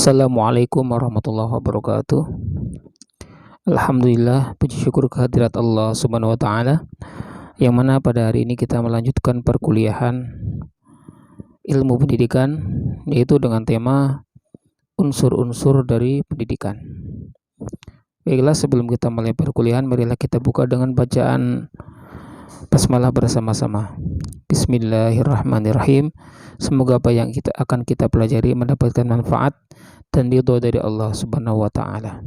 Assalamualaikum warahmatullahi wabarakatuh. Alhamdulillah, puji syukur kehadirat Allah Subhanahu wa taala yang mana pada hari ini kita melanjutkan perkuliahan ilmu pendidikan, yaitu dengan tema unsur-unsur dari pendidikan. Baiklah, sebelum kita mulai perkuliahan, marilah kita buka dengan bacaan basmalah bersama-sama. Bismillahirrahmanirrahim. Semoga apa yang akan kita pelajari mendapatkan manfaat dan ridho dari Allah Subhanahu wa taala.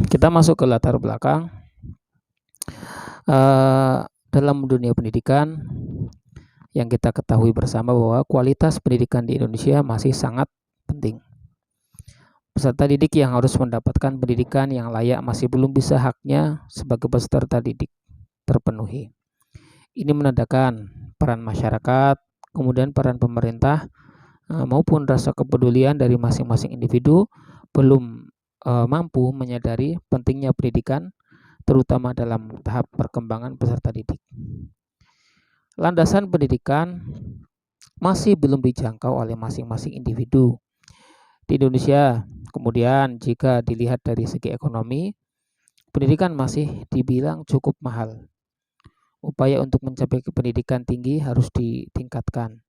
Kita masuk ke latar belakang. Dalam dunia pendidikan, yang kita ketahui bersama bahwa kualitas pendidikan di Indonesia masih sangat penting. Peserta didik yang harus mendapatkan pendidikan yang layak masih belum bisa haknya sebagai peserta didik terpenuhi. Ini menandakan peran masyarakat, kemudian peran pemerintah, maupun rasa kepedulian dari masing-masing individu belum mampu menyadari pentingnya pendidikan, terutama dalam tahap perkembangan peserta didik. Landasan pendidikan masih belum dijangkau oleh masing-masing individu di Indonesia. Kemudian jika dilihat dari segi ekonomi, pendidikan masih dibilang cukup mahal. Upaya untuk mencapai pendidikan tinggi harus ditingkatkan.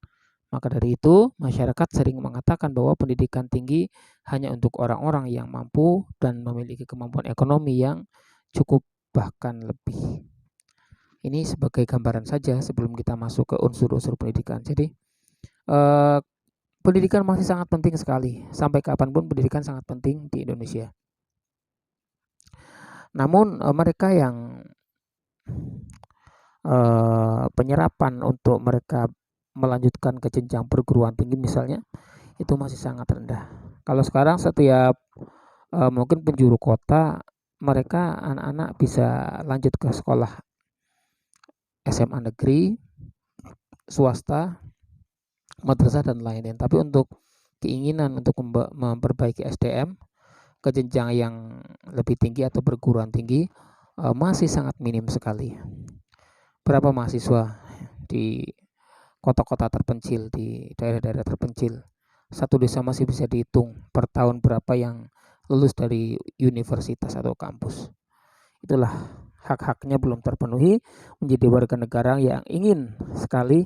Maka dari itu, masyarakat sering mengatakan bahwa pendidikan tinggi hanya untuk orang-orang yang mampu dan memiliki kemampuan ekonomi yang cukup bahkan lebih. Ini sebagai gambaran saja sebelum kita masuk ke unsur-unsur pendidikan. Jadi, pendidikan masih sangat penting sekali. Sampai kapanpun pendidikan sangat penting di Indonesia. Namun, mereka yang penyerapan untuk mereka melanjutkan ke jenjang perguruan tinggi misalnya, itu masih sangat rendah. Kalau sekarang setiap mungkin penjuru kota, mereka anak-anak bisa lanjut ke sekolah SMA negeri, swasta, madrasah dan lain-lain. Tapi untuk keinginan untuk memperbaiki SDM ke jenjang yang lebih tinggi atau perguruan tinggi masih sangat minim sekali. Berapa mahasiswa di kota-kota terpencil, di daerah-daerah terpencil, satu desa masih bisa dihitung per tahun berapa yang lulus dari universitas atau kampus. Itulah hak-haknya belum terpenuhi menjadi warga negara yang ingin sekali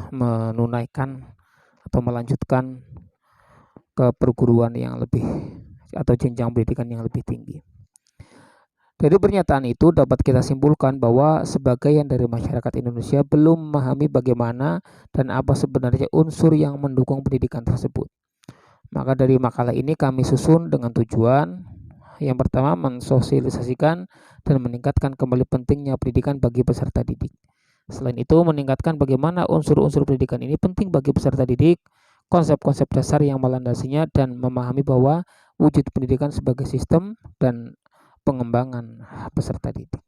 menunaikan atau melanjutkan ke perguruan yang lebih atau jenjang pendidikan yang lebih tinggi. Dari pernyataan itu dapat kita simpulkan bahwa sebagian dari masyarakat Indonesia belum memahami bagaimana dan apa sebenarnya unsur yang mendukung pendidikan tersebut. Maka dari makalah ini kami susun dengan tujuan yang pertama, mensosialisasikan dan meningkatkan kembali pentingnya pendidikan bagi peserta didik. Selain itu, meningkatkan bagaimana unsur-unsur pendidikan ini penting bagi peserta didik, konsep-konsep dasar yang melandasinya, dan memahami bahwa wujud pendidikan sebagai sistem dan pengembangan peserta didik.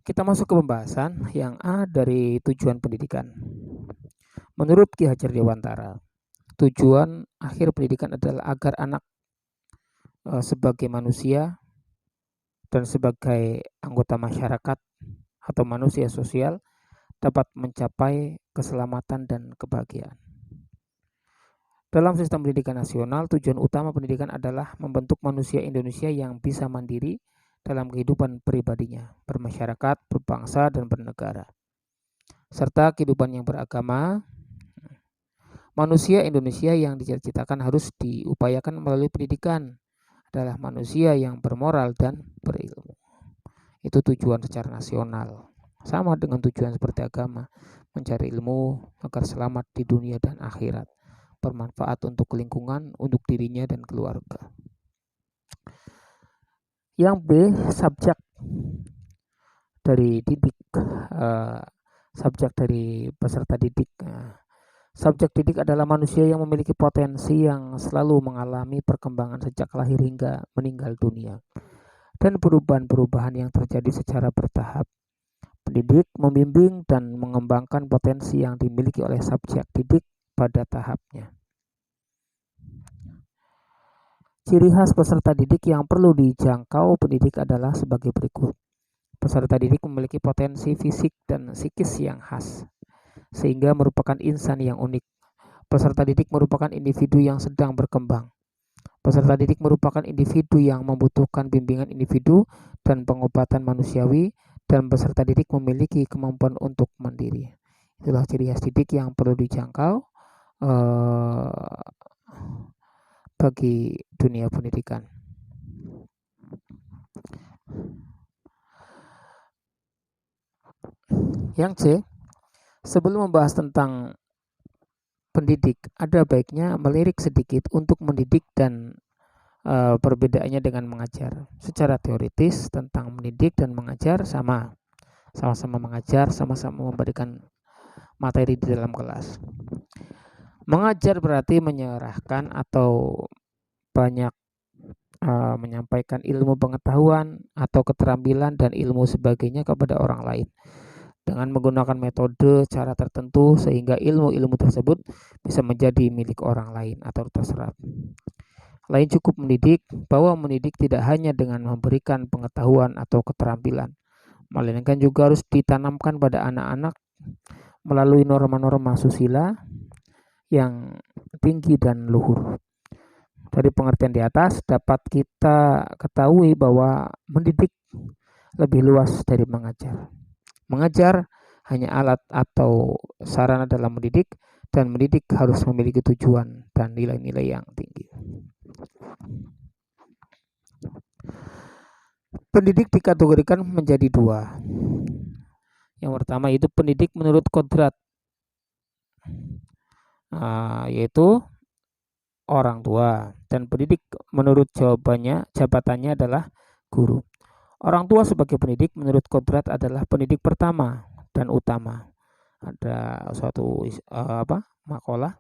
Kita masuk ke pembahasan yang A dari tujuan pendidikan. Menurut Ki Hajar Dewantara, tujuan akhir pendidikan adalah agar anak sebagai manusia dan sebagai anggota masyarakat atau manusia sosial dapat mencapai keselamatan dan kebahagiaan. Dalam sistem pendidikan nasional, tujuan utama pendidikan adalah membentuk manusia Indonesia yang bisa mandiri dalam kehidupan pribadinya, bermasyarakat, berbangsa, dan bernegara, serta kehidupan yang beragama. Manusia Indonesia yang dicita-citakan harus diupayakan melalui pendidikan adalah manusia yang bermoral dan berilmu. Itu tujuan secara nasional. Sama dengan tujuan seperti agama, mencari ilmu agar selamat di dunia dan akhirat, bermanfaat untuk lingkungan, untuk dirinya dan keluarga. Yang B, subjek dari didik, subjek dari peserta didik. Subjek didik adalah manusia yang memiliki potensi yang selalu mengalami perkembangan sejak lahir hingga meninggal dunia, dan perubahan-perubahan yang terjadi secara bertahap. Pendidik membimbing dan mengembangkan potensi yang dimiliki oleh subjek didik pada tahapnya. Ciri khas peserta didik yang perlu dijangkau pendidik adalah sebagai berikut. Peserta didik memiliki potensi fisik dan psikis yang khas, sehingga merupakan insan yang unik. Peserta didik merupakan individu yang sedang berkembang. Peserta didik merupakan individu yang membutuhkan bimbingan individu dan pengobatan manusiawi, dan peserta didik memiliki kemampuan untuk mandiri. Itulah ciri khas didik yang perlu dijangkau bagi dunia pendidikan. Yang C, sebelum membahas tentang pendidik, ada baiknya melirik sedikit untuk mendidik dan perbedaannya dengan mengajar. Secara teoritis tentang mendidik dan mengajar sama-sama mengajar, sama-sama memberikan materi di dalam kelas. Mengajar berarti menyerahkan atau banyak menyampaikan ilmu pengetahuan atau keterampilan dan ilmu sebagainya kepada orang lain dengan menggunakan metode cara tertentu sehingga ilmu-ilmu tersebut bisa menjadi milik orang lain atau terserap. Lain cukup mendidik, bahwa mendidik tidak hanya dengan memberikan pengetahuan atau keterampilan, melainkan juga harus ditanamkan pada anak-anak melalui norma-norma susila yang tinggi dan luhur. Dari pengertian di atas dapat kita ketahui bahwa mendidik lebih luas dari mengajar. Mengajar hanya alat atau sarana dalam mendidik, dan mendidik harus memiliki tujuan dan nilai-nilai yang tinggi. Pendidik dikategorikan menjadi dua. Yang pertama itu pendidik menurut kodrat, yaitu orang tua, dan pendidik menurut jabatannya adalah guru. Orang tua sebagai pendidik menurut kodrat adalah pendidik pertama dan utama. Ada suatu makalah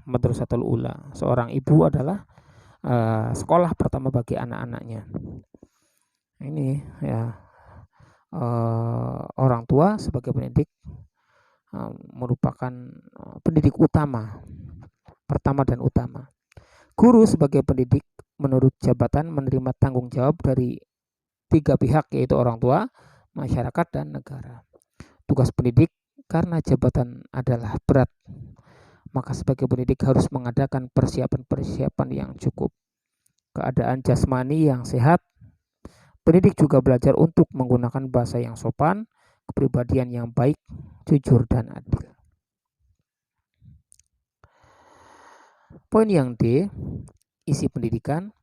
Madrasatul Ula. Seorang ibu adalah sekolah pertama bagi anak-anaknya. Ini ya, orang tua sebagai pendidik merupakan pendidik utama, pertama dan utama. Guru sebagai pendidik menurut jabatan menerima tanggung jawab dari tiga pihak, yaitu orang tua, masyarakat, dan negara. Tugas pendidik karena jabatan adalah berat, maka sebagai pendidik harus mengadakan persiapan-persiapan yang cukup. Keadaan jasmani yang sehat. Pendidik juga belajar untuk menggunakan bahasa yang sopan, kepribadian yang baik, jujur, dan adil. Poin yang D, isi pendidikan.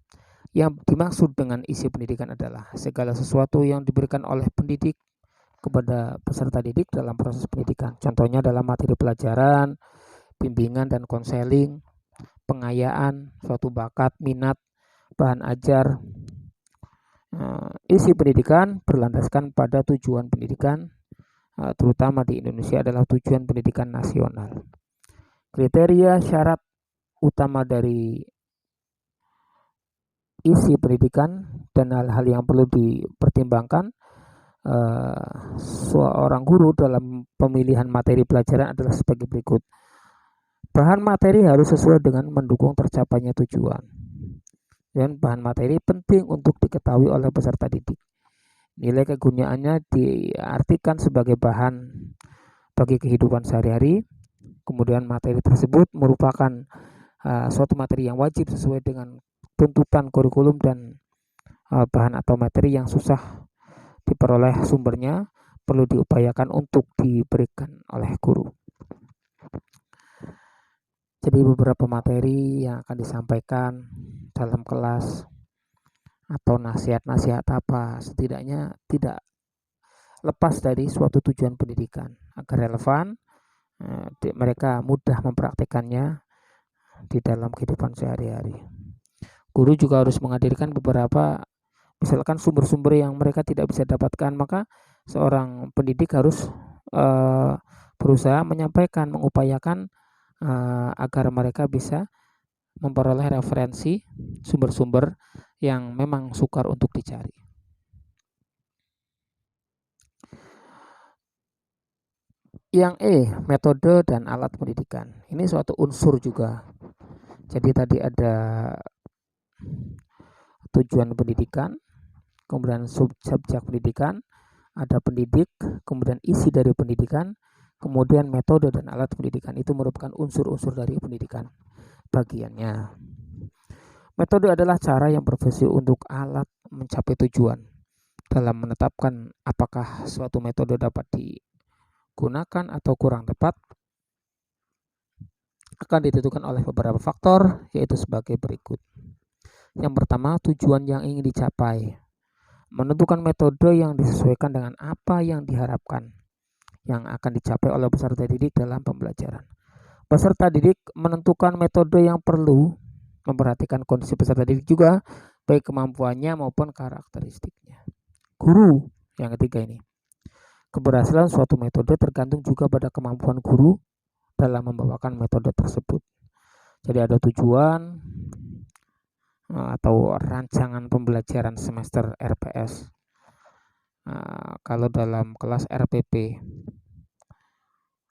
Yang dimaksud dengan isi pendidikan adalah segala sesuatu yang diberikan oleh pendidik kepada peserta didik dalam proses pendidikan. Contohnya dalam materi pelajaran, bimbingan dan konseling, pengayaan, suatu bakat, minat, bahan ajar. Isi pendidikan berlandaskan pada tujuan pendidikan, terutama di Indonesia adalah tujuan pendidikan nasional. Kriteria syarat utama dari isi pendidikan dan hal-hal yang perlu dipertimbangkan seorang guru dalam pemilihan materi pelajaran adalah sebagai berikut. Bahan materi harus sesuai dengan mendukung tercapainya tujuan. Dan bahan materi penting untuk diketahui oleh peserta didik. Nilai kegunaannya diartikan sebagai bahan bagi kehidupan sehari-hari. Kemudian materi tersebut merupakan suatu materi yang wajib sesuai dengan tuntutan kurikulum, dan bahan atau materi yang susah diperoleh sumbernya perlu diupayakan untuk diberikan oleh guru. Jadi beberapa materi yang akan disampaikan dalam kelas atau nasihat-nasihat apa, setidaknya tidak lepas dari suatu tujuan pendidikan agar relevan, mereka mudah mempraktikkannya di dalam kehidupan sehari-hari. Guru juga harus menghadirkan beberapa, misalkan sumber-sumber yang mereka tidak bisa dapatkan, maka seorang pendidik harus berusaha menyampaikan, mengupayakan agar mereka bisa memperoleh referensi sumber-sumber yang memang sukar untuk dicari. Yang E, metode dan alat pendidikan. Ini suatu unsur juga. Jadi tadi ada tujuan pendidikan, kemudian subjek pendidikan, ada pendidik, kemudian isi dari pendidikan, kemudian metode dan alat pendidikan. Itu merupakan unsur-unsur dari pendidikan bagiannya. Metode adalah cara yang berfungsi untuk alat mencapai tujuan. Dalam menetapkan apakah suatu metode dapat digunakan atau kurang tepat, akan ditentukan oleh beberapa faktor, yaitu sebagai berikut. Yang pertama, tujuan yang ingin dicapai. Menentukan metode yang disesuaikan dengan apa yang diharapkan yang akan dicapai oleh peserta didik dalam pembelajaran. Peserta didik menentukan metode yang perlu memperhatikan kondisi peserta didik juga, baik kemampuannya maupun karakteristiknya. Guru, yang ketiga ini. Keberhasilan suatu metode tergantung juga pada kemampuan guru dalam membawakan metode tersebut. Jadi ada tujuan atau rancangan pembelajaran semester RPS. Kalau dalam kelas RPP,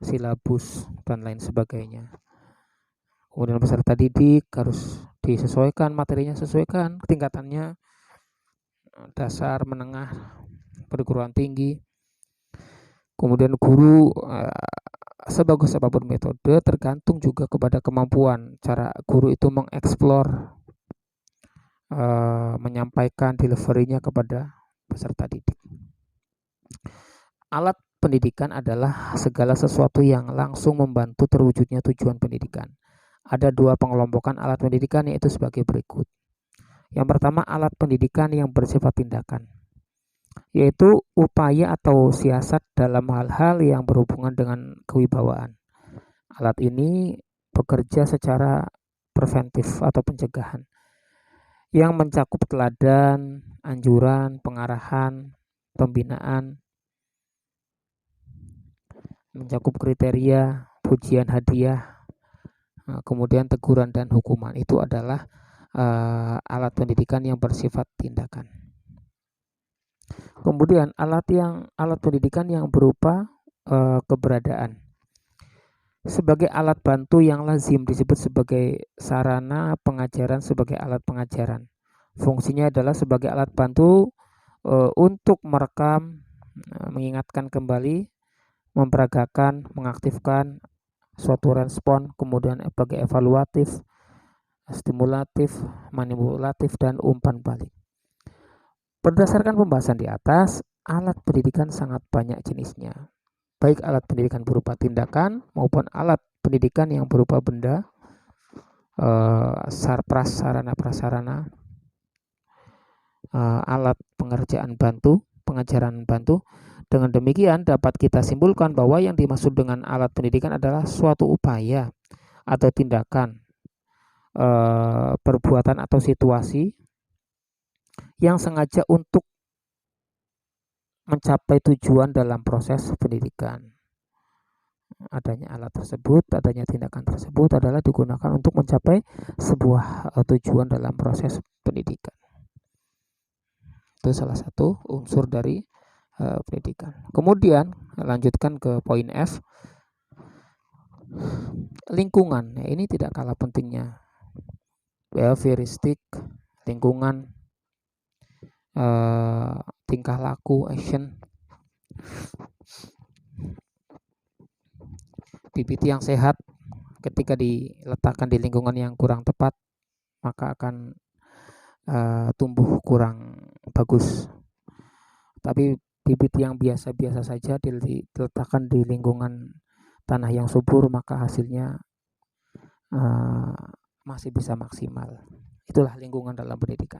silabus dan lain sebagainya. Kemudian peserta didik harus disesuaikan, materinya sesuaikan tingkatannya, dasar, menengah, perguruan tinggi. Kemudian guru, sebagus apapun metode tergantung juga kepada kemampuan cara guru itu mengeksplor, menyampaikan deliverynya kepada peserta didik. Alat pendidikan adalah segala sesuatu yang langsung membantu terwujudnya tujuan pendidikan. Ada dua pengelompokan alat pendidikan, yaitu sebagai berikut. Yang pertama, alat pendidikan yang bersifat tindakan, yaitu upaya atau siasat dalam hal-hal yang berhubungan dengan kewibawaan. Alat ini bekerja secara preventif atau pencegahan, yang mencakup teladan, anjuran, pengarahan, pembinaan, mencakup kriteria, pujian, hadiah, kemudian teguran dan hukuman. Itu adalah alat pendidikan yang bersifat tindakan. Kemudian alat pendidikan yang berupa keberadaan. Sebagai alat bantu yang lazim disebut sebagai sarana pengajaran sebagai alat pengajaran. Fungsinya adalah sebagai alat bantu untuk merekam, mengingatkan kembali, memperagakan, mengaktifkan suatu respon, kemudian sebagai evaluatif, stimulatif, manipulatif, dan umpan balik. Berdasarkan pembahasan di atas, alat pendidikan sangat banyak jenisnya, baik alat pendidikan berupa tindakan maupun alat pendidikan yang berupa benda, sarpras, sarana prasarana, alat pengerjaan bantu, pengajaran bantu. Dengan demikian dapat kita simpulkan bahwa yang dimaksud dengan alat pendidikan adalah suatu upaya atau tindakan, perbuatan atau situasi yang sengaja untuk mencapai tujuan dalam proses pendidikan. Adanya alat tersebut, adanya tindakan tersebut adalah digunakan untuk mencapai sebuah tujuan dalam proses pendidikan. Itu salah satu unsur dari pendidikan. Kemudian lanjutkan ke poin F, lingkungan. Nah, ini tidak kalah pentingnya. Behavioristik, lingkungan, tingkah laku, action. Bibit yang sehat ketika diletakkan di lingkungan yang kurang tepat, maka akan tumbuh kurang bagus. Tapi bibit yang biasa-biasa saja diletakkan di lingkungan tanah yang subur, maka hasilnya masih bisa maksimal. Itulah lingkungan dalam pendidikan.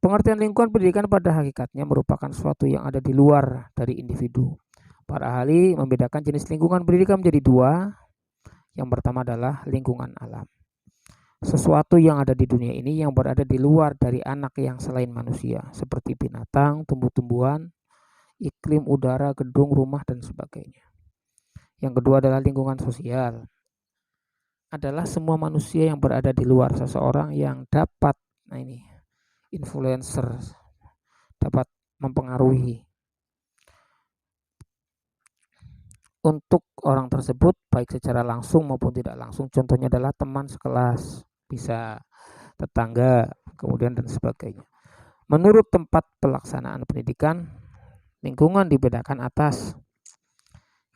Pengertian lingkungan pendidikan pada hakikatnya merupakan sesuatu yang ada di luar dari individu. Para ahli membedakan jenis lingkungan pendidikan menjadi dua. Yang pertama adalah lingkungan alam. Sesuatu yang ada di dunia ini yang berada di luar dari anak yang selain manusia, seperti binatang, tumbuh-tumbuhan, iklim, udara, gedung, rumah, dan sebagainya. Yang kedua adalah lingkungan sosial. Adalah semua manusia yang berada di luar seseorang yang dapat, influencer, dapat mempengaruhi untuk orang tersebut baik secara langsung maupun tidak langsung. Contohnya adalah teman sekelas, bisa tetangga, kemudian dan sebagainya. Menurut tempat pelaksanaan pendidikan, lingkungan dibedakan atas.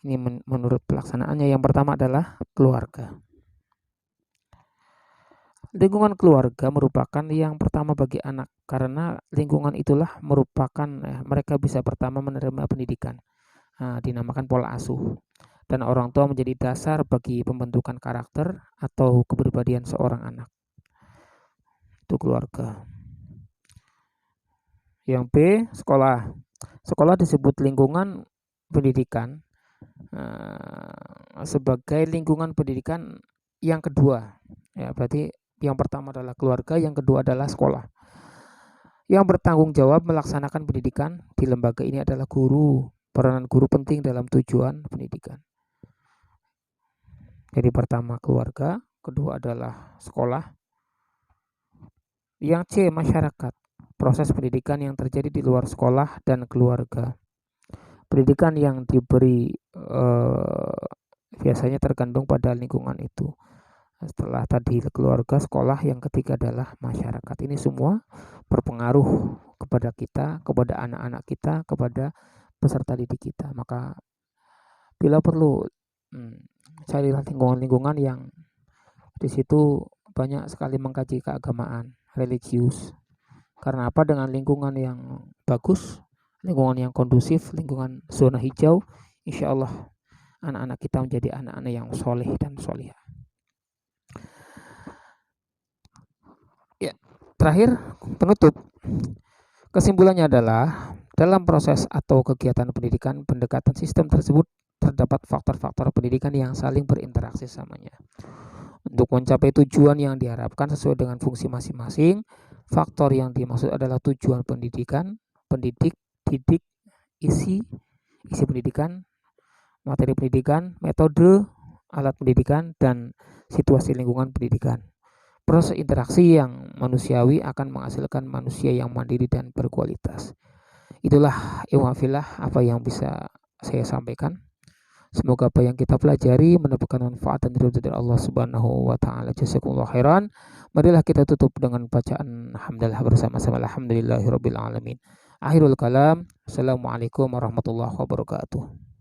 Ini menurut pelaksanaannya. Yang pertama adalah keluarga. Lingkungan keluarga merupakan yang pertama bagi anak, karena lingkungan itulah merupakan mereka bisa pertama menerima pendidikan. Dinamakan pola asuh. Dan orang tua menjadi dasar bagi pembentukan karakter atau kepribadian seorang anak. Itu keluarga. Yang B, sekolah. Sekolah disebut lingkungan pendidikan sebagai lingkungan pendidikan yang kedua. Ya, berarti yang pertama adalah keluarga, yang kedua adalah sekolah. Yang bertanggung jawab melaksanakan pendidikan di lembaga ini adalah guru. Peranan guru penting dalam tujuan pendidikan. Jadi pertama keluarga, kedua adalah sekolah. Yang C, masyarakat. Proses pendidikan yang terjadi di luar sekolah dan keluarga. Pendidikan yang diberi biasanya tergantung pada lingkungan itu. Setelah tadi keluarga, sekolah, yang ketiga adalah masyarakat. Ini semua berpengaruh kepada kita, kepada anak-anak kita, kepada peserta didik kita. Maka bila perlu carilah lingkungan-lingkungan yang di situ banyak sekali mengkaji keagamaan, religius. Karena apa? Dengan lingkungan yang bagus, lingkungan yang kondusif, lingkungan zona hijau, insya Allah anak-anak kita menjadi anak-anak yang soleh dan solihah. Ya, terakhir penutup. Kesimpulannya adalah dalam proses atau kegiatan pendidikan, pendekatan sistem tersebut terdapat faktor-faktor pendidikan yang saling berinteraksi samanya. Untuk mencapai tujuan yang diharapkan sesuai dengan fungsi masing-masing, faktor yang dimaksud adalah tujuan pendidikan, pendidik, didik, isi pendidikan, materi pendidikan, metode, alat pendidikan, dan situasi lingkungan pendidikan. Proses interaksi yang manusiawi akan menghasilkan manusia yang mandiri dan berkualitas. Itulah ikhwafillah apa yang bisa saya sampaikan. Semoga apa yang kita pelajari mendapatkan manfaat dan ridho dari Allah Subhanahu wa taala. Jazakumullah khairan. Marilah kita tutup dengan bacaan hamdalah bersama-sama. Alhamdulillahirabbil alamin. Akhirul kalam. Assalamualaikum warahmatullahi wabarakatuh.